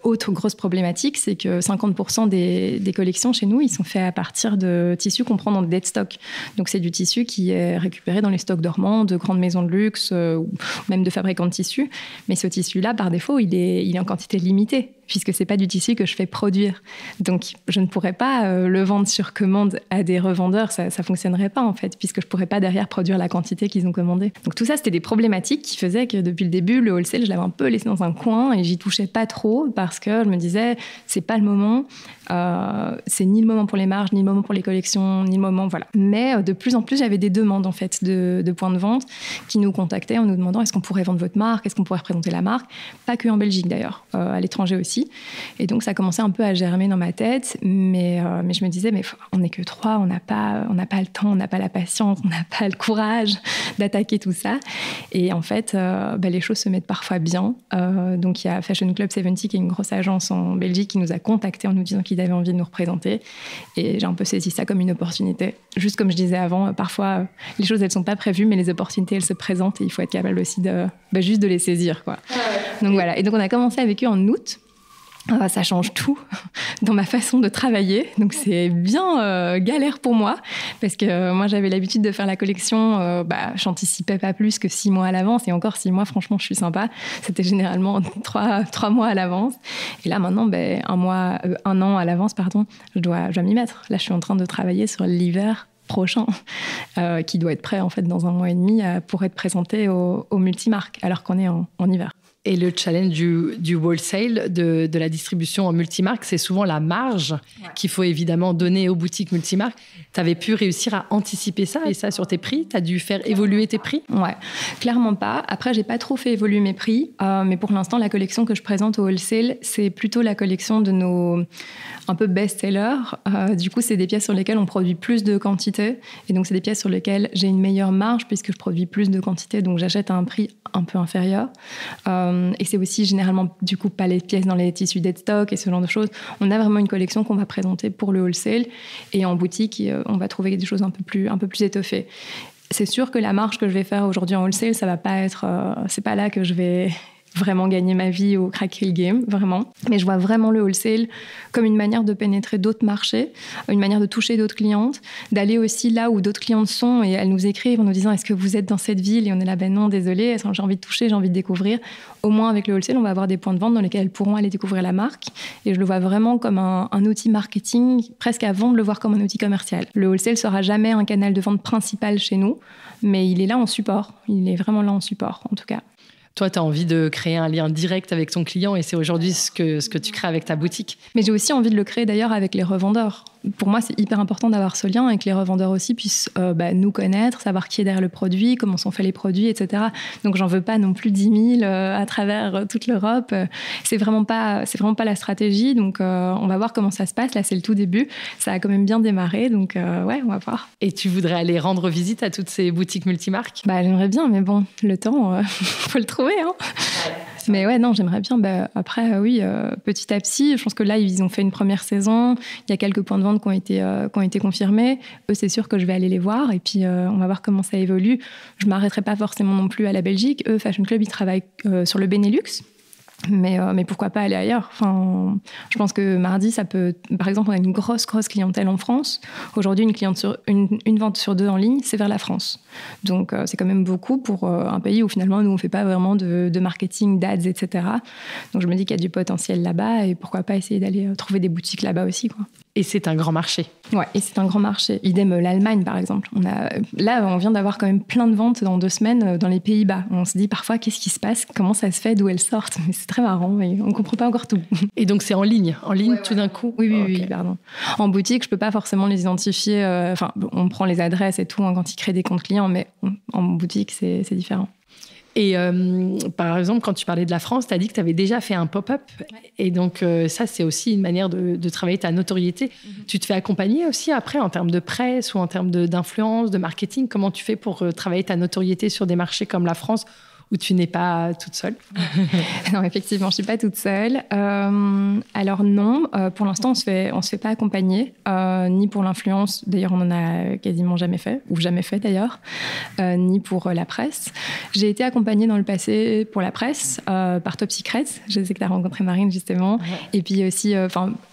autre grosse problématique, c'est que 50% des collections chez nous, ils sont faits à partir de tissus qu'on prend dans des dead stock. Donc, c'est du tissu qui est récupéré dans les stocks dormants de grandes maisons de luxe ou même de fabricants de tissus. Mais ce tissu-là, par défaut, il est en quantité limitée. puisque c'est pas du tissu que je fais produire. Donc, je ne pourrais pas le vendre sur commande à des revendeurs. Ça fonctionnerait pas, en fait, puisque je pourrais pas derrière produire la quantité qu'ils ont commandée. Donc, tout ça, c'était des problématiques qui faisaient que depuis le début, le wholesale, je l'avais un peu laissé dans un coin et j'y touchais pas trop parce que je me disais, c'est pas le moment. C'est ni le moment pour les marges, ni le moment pour les collections, ni le moment, voilà. Mais de plus en plus, j'avais des demandes, en fait, de points de vente qui nous contactaient en nous demandant est-ce qu'on pourrait vendre votre marque, est-ce qu'on pourrait représenter la marque, pas que en Belgique d'ailleurs, à l'étranger aussi. Et donc ça commençait un peu à germer dans ma tête, mais je me disais mais on n'est que 3, on n'a pas le temps, on n'a pas la patience, on n'a pas le courage d'attaquer tout ça. Et en fait, les choses se mettent parfois bien. Donc il y a Fashion Club 70 qui est une grosse agence en Belgique qui nous a contactés en nous disant qu'ils avaient envie de nous représenter. Et j'ai un peu saisi ça comme une opportunité. Juste comme je disais avant, parfois les choses elles sont pas prévues, mais les opportunités elles se présentent et il faut être capable aussi juste de les saisir, quoi. Donc voilà. Et donc on a commencé avec eux en août. Ça change tout dans ma façon de travailler. Donc, c'est bien galère pour moi parce que moi, j'avais l'habitude de faire la collection. J'anticipais pas plus que 6 mois à l'avance. Et encore 6 mois, franchement, je suis sympa. C'était généralement 3 mois à l'avance. Et là, maintenant, 1 an à l'avance, je dois m'y mettre. Là, je suis en train de travailler sur l'hiver prochain, qui doit être prêt en fait dans 1 mois et demi pour être présenté aux multimarques, alors qu'on est en hiver. Et le challenge du wholesale, de la distribution en multimarque, c'est souvent la marge qu'il faut évidemment donner aux boutiques multimarques. Tu avais pu réussir à anticiper ça et ça sur tes prix? Tu as dû faire évoluer tes prix? Ouais, clairement pas. Après, j'ai pas trop fait évoluer mes prix, mais pour l'instant, la collection que je présente au wholesale, c'est plutôt la collection de nos un peu best-sellers. Du coup, c'est des pièces sur lesquelles on produit plus de quantité. Et donc, c'est des pièces sur lesquelles j'ai une meilleure marge puisque je produis plus de quantité. Donc, j'achète à un prix un peu inférieur. Et c'est aussi généralement, du coup, pas les pièces dans les tissus dead stock et ce genre de choses. On a vraiment une collection qu'on va présenter pour le wholesale. Et en boutique, on va trouver des choses un peu plus étoffées. C'est sûr que la marge que je vais faire aujourd'hui en wholesale, ça va pas être... c'est pas là que je vais vraiment gagner ma vie au craquer le game, vraiment. Mais je vois vraiment le wholesale comme une manière de pénétrer d'autres marchés, une manière de toucher d'autres clientes, d'aller aussi là où d'autres clientes sont et elles nous écrivent en nous disant « Est-ce que vous êtes dans cette ville ?» Et on est là « Ben non, désolé, j'ai envie de toucher, j'ai envie de découvrir. » Au moins, avec le wholesale, on va avoir des points de vente dans lesquels elles pourront aller découvrir la marque. Et je le vois vraiment comme un outil marketing, presque avant de le voir comme un outil commercial. Le wholesale sera jamais un canal de vente principal chez nous, mais il est là en support. Il est vraiment là en support, en tout cas. Toi, tu as envie de créer un lien direct avec ton client et c'est aujourd'hui ce que tu crées avec ta boutique. Mais j'ai aussi envie de le créer d'ailleurs avec les revendeurs. Pour moi, c'est hyper important d'avoir ce lien et que les revendeurs aussi puissent nous connaître, savoir qui est derrière le produit, comment sont faits les produits, etc. Donc, j'en veux pas non plus 10 000 à travers toute l'Europe. C'est vraiment pas la stratégie. Donc, on va voir comment ça se passe. Là, c'est le tout début. Ça a quand même bien démarré. Donc, on va voir. Et tu voudrais aller rendre visite à toutes ces boutiques multimarques? J'aimerais bien, mais bon, le temps, faut le trouver. Hein. Ouais. Mais ouais, non, j'aimerais bien. Après, oui, petit à petit, je pense que là, ils ont fait une première saison. Il y a quelques points de vente qui ont été confirmés. Eux, c'est sûr que je vais aller les voir. Et puis, on va voir comment ça évolue. Je ne m'arrêterai pas forcément non plus à la Belgique. Eux, Fashion Club, ils travaillent sur le Benelux. Mais pourquoi pas aller ailleurs? Enfin, je pense que mardi, ça peut... Par exemple, on a une grosse clientèle en France. Aujourd'hui, une vente sur 2 en ligne, c'est vers la France. Donc, c'est quand même beaucoup pour un pays où finalement, nous, on ne fait pas vraiment de marketing, d'ads, etc. Donc, je me dis qu'il y a du potentiel là-bas et pourquoi pas essayer d'aller trouver des boutiques là-bas aussi, quoi. Et c'est un grand marché. Ouais, et c'est un grand marché. Idem l'Allemagne, par exemple. Là, on vient d'avoir quand même plein de ventes dans 2 semaines dans les Pays-Bas. On se dit parfois, qu'est-ce qui se passe? Comment ça se fait? D'où elles sortent? Mais c'est très marrant et on ne comprend pas encore tout. Et donc, c'est en ligne ouais, tout d'un coup? Oui, okay. Oui, pardon. En boutique, je ne peux pas forcément les identifier. On prend les adresses et tout quand ils créent des comptes clients, mais en boutique, c'est différent. Et par exemple, quand tu parlais de la France, tu as dit que tu avais déjà fait un pop-up. Ouais. Et donc, ça, c'est aussi une manière de travailler ta notoriété. Mm-hmm. Tu te fais accompagner aussi après en termes de presse ou en termes d'influence, de marketing. Comment tu fais pour travailler ta notoriété sur des marchés comme la France où tu n'es pas toute seule? Non, effectivement, je ne suis pas toute seule. Alors non, pour l'instant, on se fait pas accompagner, ni pour l'influence, d'ailleurs on en a quasiment jamais fait, ou jamais fait d'ailleurs, ni pour la presse. J'ai été accompagnée dans le passé pour la presse, par Top Secret, je sais que tu as rencontré Marine justement, ouais. Et puis aussi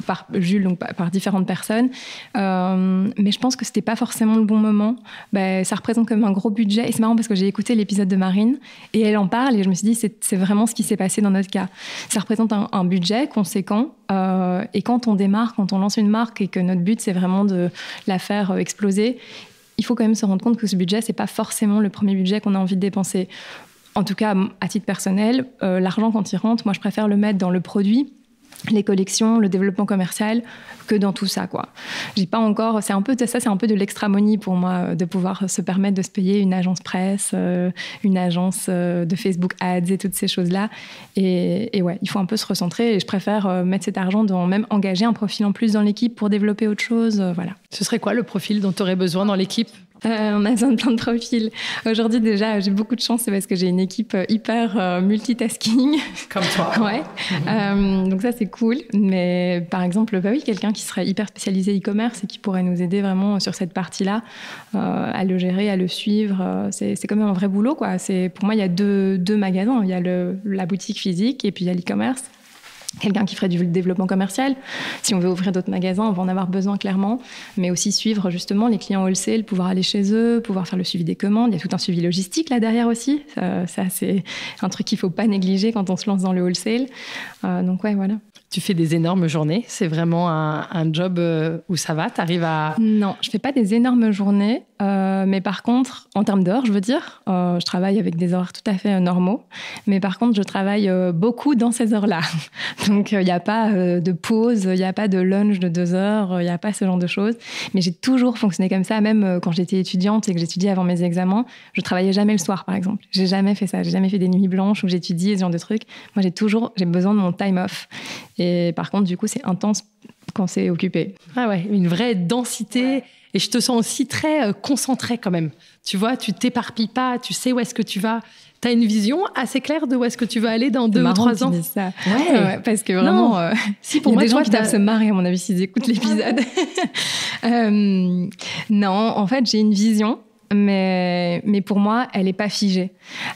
par Jules, donc par différentes personnes. Mais je pense que ce n'était pas forcément le bon moment. Ça représente quand même un gros budget, et c'est marrant parce que j'ai écouté l'épisode de Marine, et Et elle en parle et je me suis dit, c'est vraiment ce qui s'est passé dans notre cas. Ça représente un budget conséquent. Et quand on démarre, quand on lance une marque et que notre but, c'est vraiment de la faire exploser, il faut quand même se rendre compte que ce budget, c'est pas forcément le premier budget qu'on a envie de dépenser. En tout cas, à titre personnel, l'argent, quand il rentre, moi, je préfère le mettre dans le produit, les collections, le développement commercial, que dans tout ça, quoi. J'ai pas encore... C'est un peu de l'extra-money pour moi, de pouvoir se permettre de se payer une agence presse, une agence de Facebook Ads et toutes ces choses-là. Et ouais, il faut un peu se recentrer. Et je préfère mettre cet argent dans même engager un profil en plus dans l'équipe pour développer autre chose, voilà. Ce serait quoi le profil dont tu aurais besoin dans l'équipe ? On a besoin de plein de profils. Aujourd'hui, déjà, j'ai beaucoup de chance, c'est parce que j'ai une équipe hyper multitasking. Comme toi. Ouais. Donc ça, c'est cool. Mais par exemple, oui, quelqu'un qui serait hyper spécialisé e-commerce et qui pourrait nous aider vraiment sur cette partie-là, à le gérer, à le suivre. C'est quand même un vrai boulot, quoi. Pour moi, il y a deux magasins. Il y a la boutique physique et puis il y a l'e-commerce. Quelqu'un qui ferait du développement commercial. Si on veut ouvrir d'autres magasins, on va en avoir besoin clairement. Mais aussi suivre justement les clients wholesale, pouvoir aller chez eux, pouvoir faire le suivi des commandes. Il y a tout un suivi logistique là derrière aussi. Ça c'est un truc qu'il ne faut pas négliger quand on se lance dans le wholesale. Donc ouais, voilà. Tu fais des énormes journées. C'est vraiment un job où ça va. Tu arrives à... Non, je ne fais pas des énormes journées. Mais par contre, en termes d'heures, je veux dire, je travaille avec des horaires tout à fait normaux. Mais par contre, je travaille beaucoup dans ces heures-là. Donc, il n'y a pas de pause, il n'y a pas de lunch de 2 heures, il n'y a pas ce genre de choses. Mais j'ai toujours fonctionné comme ça, même quand j'étais étudiante et que j'étudiais avant mes examens. Je ne travaillais jamais le soir, par exemple. J'ai jamais fait ça. J'ai jamais fait des nuits blanches où j'étudie, ce genre de trucs. Moi, j'ai besoin de mon time off. Et par contre, du coup, c'est intense quand c'est occupé. Ah ouais, une vraie densité. Ouais. Et je te sens aussi très concentrée quand même. Tu vois, tu t'éparpilles pas, tu sais où est-ce que tu vas. Tu as une vision assez claire de où est-ce que tu vas aller dans 2 ou 3 ans. C'est ça. Ouais, parce que vraiment, si pour moi, il y a des gens qui doivent se marrer, à mon avis, s'ils écoutent l'épisode. Non, en fait, j'ai une vision. Mais pour moi, elle n'est pas figée.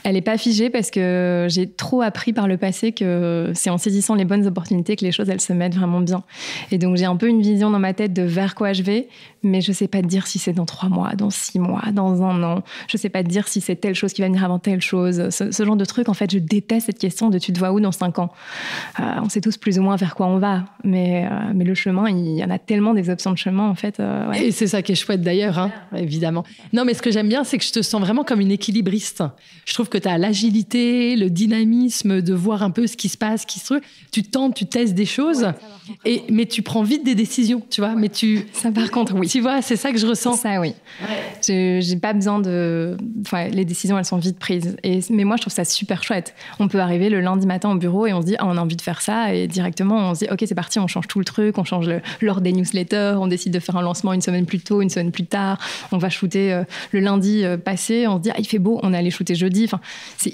Elle n'est pas figée parce que j'ai trop appris par le passé que c'est en saisissant les bonnes opportunités que les choses, elles se mettent vraiment bien. Et donc, j'ai un peu une vision dans ma tête de vers quoi je vais, mais je ne sais pas te dire si c'est dans 3 mois, dans 6 mois, dans 1 an. Je ne sais pas te dire si c'est telle chose qui va venir avant telle chose. Ce genre de truc, en fait, je déteste cette question de tu te vois où dans 5 ans. On sait tous plus ou moins vers quoi on va, mais le chemin, il y en a tellement des options de chemin, en fait. Ouais. Et c'est ça qui est chouette d'ailleurs, hein, évidemment. Non, mais ce que j'aime bien, c'est que je te sens vraiment comme une équilibriste. Je trouve que tu as l'agilité, le dynamisme de voir un peu ce qui se passe, tu tentes, tu testes des choses, mais tu prends vite des décisions, tu vois. Mais ça, par contre, oui. Tu vois, c'est ça que je ressens. Ça, oui. Ouais. J'ai pas besoin de... Enfin, les décisions, elles sont vite prises. Mais moi, je trouve ça super chouette. On peut arriver le lundi matin au bureau et on se dit, on a envie de faire ça. Et directement, on se dit, OK, c'est parti, on change tout le truc, on change l'ordre des newsletters, on décide de faire un lancement une semaine plus tôt, une semaine plus tard. On va shooter le lundi passé, on se dit, il fait beau, on est allé shooter jeudi. Enfin, c'est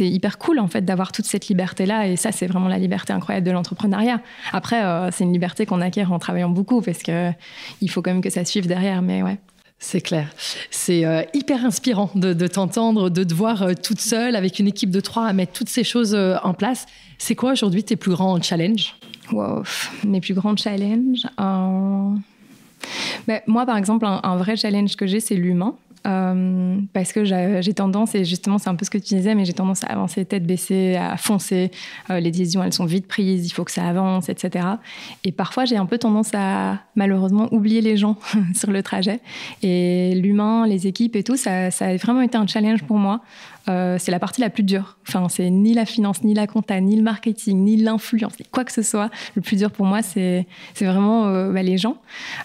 hyper cool, en fait, d'avoir toute cette liberté-là. Et ça, c'est vraiment la liberté incroyable de l'entrepreneuriat. Après, c'est une liberté qu'on acquiert en travaillant beaucoup parce qu'il faut quand même que ça suive derrière, mais ouais. C'est clair. C'est hyper inspirant de t'entendre, de te voir toute seule avec une équipe de 3 à mettre toutes ces choses en place. C'est quoi aujourd'hui tes plus grands challenges ? Wow, mes plus grands challenges moi, par exemple, un vrai challenge que j'ai, c'est l'humain. Parce que j'ai tendance, et justement c'est un peu ce que tu disais, mais j'ai tendance à avancer tête baissée, à foncer, les décisions elles sont vite prises, il faut que ça avance, etc. Et parfois j'ai un peu tendance à malheureusement oublier les gens sur le trajet, et l'humain, les équipes et tout, ça a vraiment été un challenge pour moi. C'est la partie la plus dure. Enfin, c'est ni la finance, ni la compta, ni le marketing, ni l'influence, ni quoi que ce soit. Le plus dur pour moi, c'est vraiment les gens,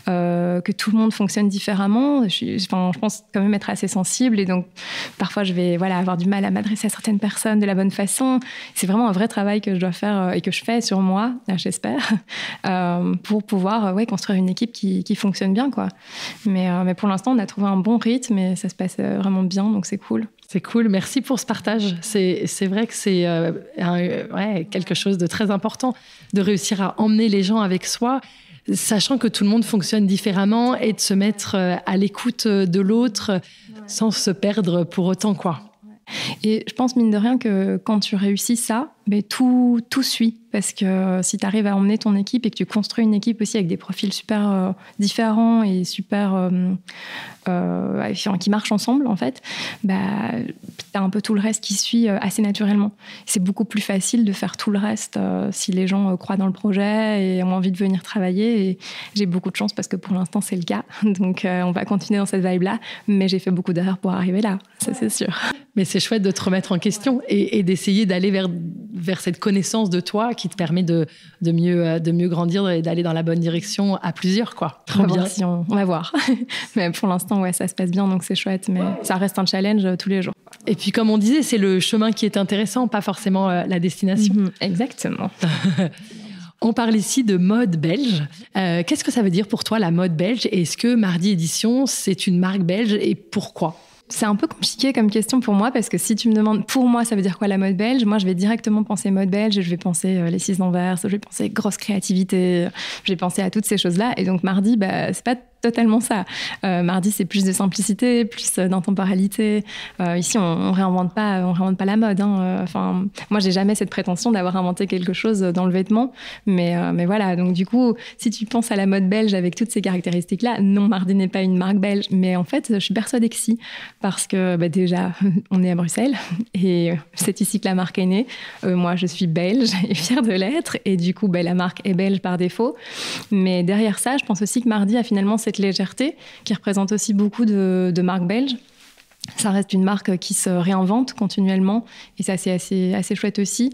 que tout le monde fonctionne différemment. Je pense quand même être assez sensible et donc parfois je vais avoir du mal à m'adresser à certaines personnes de la bonne façon. C'est vraiment un vrai travail que je dois faire et que je fais sur moi, j'espère, pour pouvoir construire une équipe qui fonctionne bien, quoi. Mais pour l'instant, on a trouvé un bon rythme et ça se passe vraiment bien, donc c'est cool. C'est cool, merci pour ce partage. C'est vrai que c'est quelque chose de très important de réussir à emmener les gens avec soi, sachant que tout le monde fonctionne différemment et de se mettre à l'écoute de l'autre sans se perdre pour autant, quoi. Et je pense, mine de rien, que quand tu réussis ça, tout suit. Parce que si tu arrives à emmener ton équipe et que tu construis une équipe aussi avec des profils super différents et super qui marchent ensemble, en fait, tu as un peu tout le reste qui suit assez naturellement. C'est beaucoup plus facile de faire tout le reste si les gens croient dans le projet et ont envie de venir travailler. Et j'ai beaucoup de chance parce que pour l'instant, c'est le cas. Donc, on va continuer dans cette vibe-là. Mais j'ai fait beaucoup d'erreurs pour arriver là, ça c'est sûr. Mais c'est chouette de te remettre en question et d'essayer d'aller vers cette connaissance de toi qui te permet de mieux grandir et d'aller dans la bonne direction à plusieurs, quoi. Trop bien. On va voir. Mais pour l'instant, ouais, ça se passe bien, donc c'est chouette. Mais ça reste un challenge tous les jours. Et puis, comme on disait, c'est le chemin qui est intéressant, pas forcément la destination. Exactement. On parle ici de mode belge. Qu'est-ce que ça veut dire pour toi, la mode belge? Est-ce que Mardi Édition, c'est une marque belge et pourquoi? C'est un peu compliqué comme question pour moi parce que si tu me demandes pour moi ça veut dire quoi la mode belge, moi je vais directement penser mode belge, je vais penser les 6 d'Anvers, je vais penser grosse créativité, je vais penser à toutes ces choses-là et donc Mardi c'est pas totalement ça. Mardi c'est plus de simplicité, plus d'intemporalité. Ici on réinvente pas la mode. Enfin moi j'ai jamais cette prétention d'avoir inventé quelque chose dans le vêtement, mais voilà donc du coup si tu penses à la mode belge avec toutes ces caractéristiques-là, non Mardi n'est pas une marque belge, mais en fait je suis persuadée que si. Parce que déjà, on est à Bruxelles et c'est ici que la marque est née. Moi, je suis belge et fière de l'être. Et du coup, la marque est belge par défaut. Mais derrière ça, je pense aussi que Mardi a finalement cette légèreté qui représente aussi beaucoup de marques belges. Ça reste une marque qui se réinvente continuellement et ça c'est assez chouette aussi.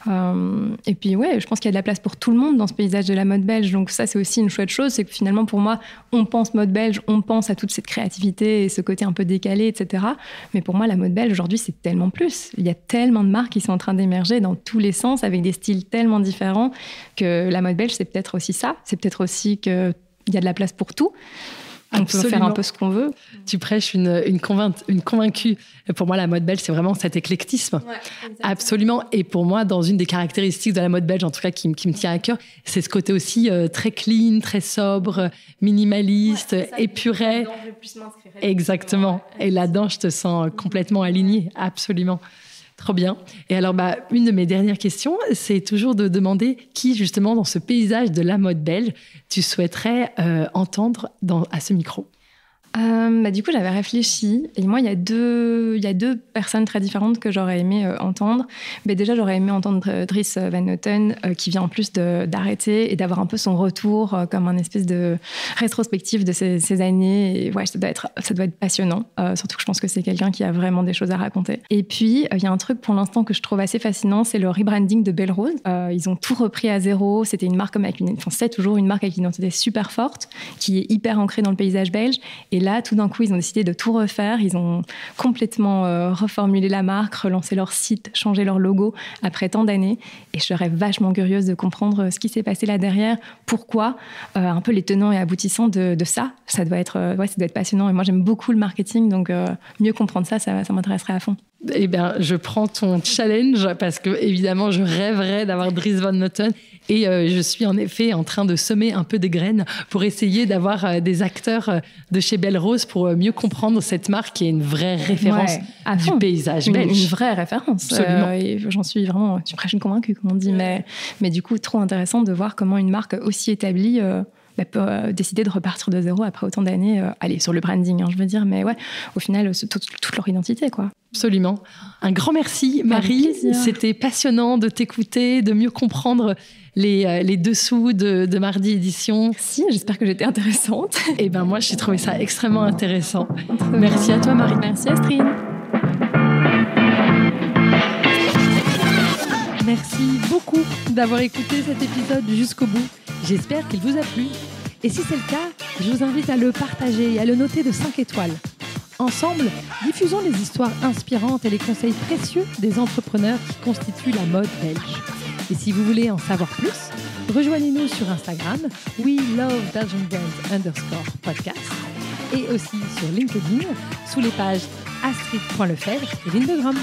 Et puis je pense qu'il y a de la place pour tout le monde dans ce paysage de la mode belge. Donc ça c'est aussi une chouette chose, c'est que finalement pour moi on pense mode belge, on pense à toute cette créativité et ce côté un peu décalé, etc. Mais pour moi la mode belge aujourd'hui c'est tellement plus. Il y a tellement de marques qui sont en train d'émerger dans tous les sens avec des styles tellement différents que la mode belge c'est peut-être aussi ça. C'est peut-être aussi qu'il y a de la place pour tout. On peut faire un peu ce qu'on veut. Tu prêches une convaincue. Pour moi, la mode belge, c'est vraiment cet éclectisme. Ouais, absolument. Et pour moi, dans une des caractéristiques de la mode belge, en tout cas qui me tient à cœur, c'est ce côté aussi très clean, très sobre, minimaliste, épuré. Exactement. Et là-dedans, je te sens complètement alignée. Absolument. Trop bien. Et alors, une de mes dernières questions, c'est toujours de demander qui, justement, dans ce paysage de la mode belge, tu souhaiterais entendre à ce micro. Du coup, j'avais réfléchi. Et moi, il y a deux personnes très différentes que j'aurais aimé entendre. Déjà, j'aurais aimé entendre Dries Van Noten, qui vient en plus d'arrêter et d'avoir un peu son retour comme un espèce de rétrospective de ces années. Et ça doit être passionnant. Surtout que je pense que c'est quelqu'un qui a vraiment des choses à raconter. Et puis, il y a un truc pour l'instant que je trouve assez fascinant, c'est le rebranding de Belle Rose. Ils ont tout repris à zéro. C'était une marque c'est toujours une marque avec une identité super forte, qui est hyper ancrée dans le paysage belge. Et là, tout d'un coup, ils ont décidé de tout refaire. Ils ont complètement reformulé la marque, relancé leur site, changé leur logo après tant d'années. Et je serais vachement curieuse de comprendre ce qui s'est passé là derrière, pourquoi, un peu les tenants et aboutissants de ça. Ça doit être passionnant. Et moi, j'aime beaucoup le marketing, donc mieux comprendre ça m'intéresserait à fond. Eh bien, je prends ton challenge parce que, évidemment, je rêverais d'avoir Dries Van Noten et je suis en effet en train de semer un peu des graines pour essayer d'avoir des acteurs de chez Belle Rose pour mieux comprendre cette marque qui est une vraie référence du paysage belge. Une vraie référence. Absolument. Et j'en suis vraiment, tu prêches une convaincue, comme on dit. Mais du coup, trop intéressant de voir comment une marque aussi établie peut décider de repartir de zéro après autant d'années, aller sur le branding, je veux dire, mais au final, toute leur identité, quoi. Absolument. Un grand merci, Marie. C'était passionnant de t'écouter, de mieux comprendre les dessous de Mardi Édition. Merci, j'espère que j'étais intéressante. Et moi, j'ai trouvé ça extrêmement intéressant. Merci à toi, Marie. Merci, Astrid. Merci beaucoup d'avoir écouté cet épisode jusqu'au bout. J'espère qu'il vous a plu. Et si c'est le cas, je vous invite à le partager et à le noter de 5 étoiles. Ensemble, diffusons les histoires inspirantes et les conseils précieux des entrepreneurs qui constituent la mode belge. Et si vous voulez en savoir plus, rejoignez-nous sur Instagram, WeLoveBelgianBrands_podcast et aussi sur LinkedIn sous les pages astrid.lefebvre et Lindegram.